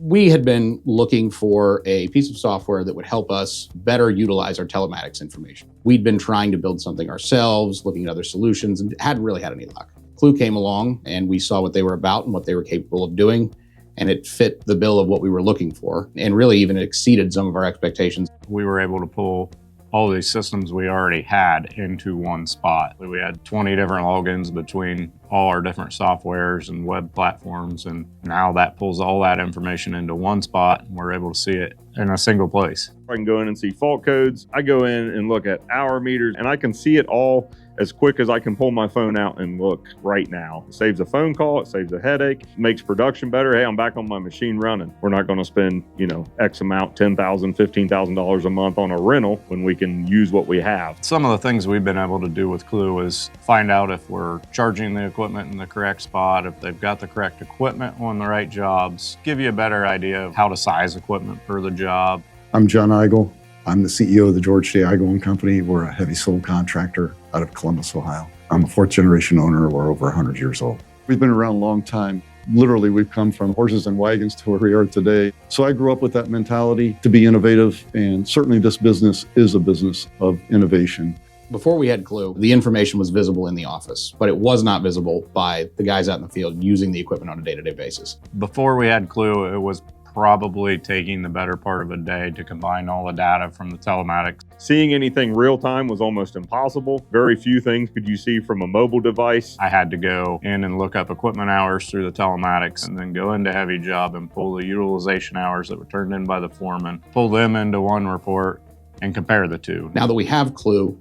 We had been looking for a piece of software that would help us better utilize our telematics information. We'd been trying to build something ourselves, looking at other solutions, and hadn't really had any luck. Clue came along, and we saw what they were about and what they were capable of doing, and it fit the bill of what we were looking for, and really even exceeded some of our expectations. We were able to pull all these systems we already had into one spot. We had 20 different logins between all our different softwares and web platforms, and now that pulls all that information into one spot, and we're able to see it in a single place. I can go in and see fault codes. I go in and look at hour meters, and I can see it all as quick as I can pull my phone out and look right now. It saves a phone call, it saves a headache, makes production better. Hey, I'm back on my machine running. We're not gonna spend, X amount, $10,000, $15,000 a month on a rental when we can use what we have. Some of the things we've been able to do with Clue is find out if we're charging the equipment in the correct spot, if they've got the correct equipment on the right jobs, give you a better idea of how to size equipment for the job. I'm John Igel. I'm the CEO of the George Igel Co. We're a heavy soul contractor out of Columbus, Ohio. I'm a fourth generation owner. We're over 100 years old. We've been around a long time. Literally, we've come from horses and wagons to where we are today. So I grew up with that mentality to be innovative, and certainly this business is a business of innovation. Before we had Clue, the information was visible in the office, but it was not visible by the guys out in the field using the equipment on a day-to-day basis. Before we had Clue, it was probably taking the better part of a day to combine all the data from the telematics. Seeing anything real time was almost impossible. Very few things could you see from a mobile device. I had to go in and look up equipment hours through the telematics and then go into heavy job and pull the utilization hours that were turned in by the foreman, pull them into one report and compare the two. Now that we have Clue,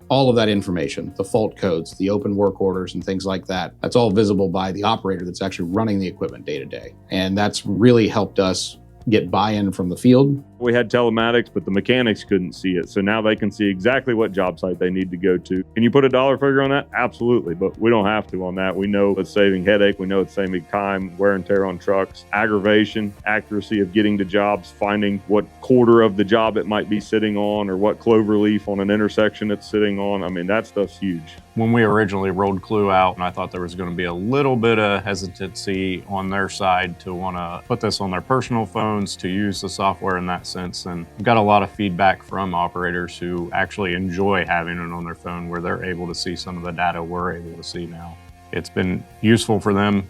all of that information, the fault codes, the open work orders and things like that, that's all visible by the operator that's actually running the equipment day to day. And that's really helped us get buy-in from the field. We had telematics, but the mechanics couldn't see it. So now they can see exactly what job site they need to go to. Can you put a dollar figure on that? Absolutely, but we don't have to on that. We know it's saving headache. We know it's saving time, wear and tear on trucks, aggravation, accuracy of getting to jobs, finding what quarter of the job it might be sitting on or what clover leaf on an intersection it's sitting on. I mean, that stuff's huge. When we originally rolled Clue out, and I thought there was going to be a little bit of hesitancy on their side to want to put this on their personal phones, to use the software in that sense. And we've got a lot of feedback from operators who actually enjoy having it on their phone where they're able to see some of the data we're able to see now. It's been useful for them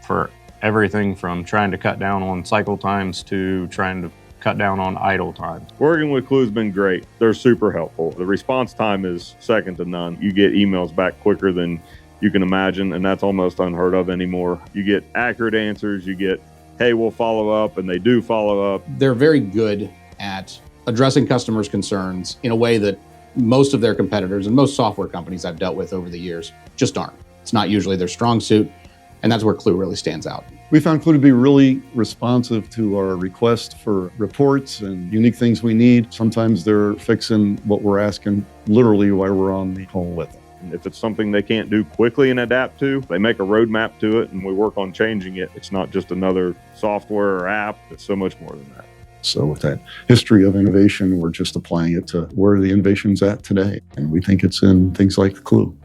for everything from trying to cut down on cycle times to trying to cut down on idle time. Working with Clue has been great. They're super helpful. The response time is second to none. You get emails back quicker than you can imagine, and that's almost unheard of anymore. You get accurate answers. You get, hey, we'll follow up, and they do follow up. They're very good at addressing customers' concerns in a way that most of their competitors and most software companies I've dealt with over the years just aren't. It's not usually their strong suit, and that's where Clue really stands out. We found Clue to be really responsive to our request for reports and unique things we need. Sometimes they're fixing what we're asking literally while we're on the call with them. If it's something they can't do quickly and adapt to, they make a roadmap to it and we work on changing it. It's not just another software or app. It's so much more than that. So with that history of innovation, we're just applying it to where the innovation's at today. And we think it's in things like Clue.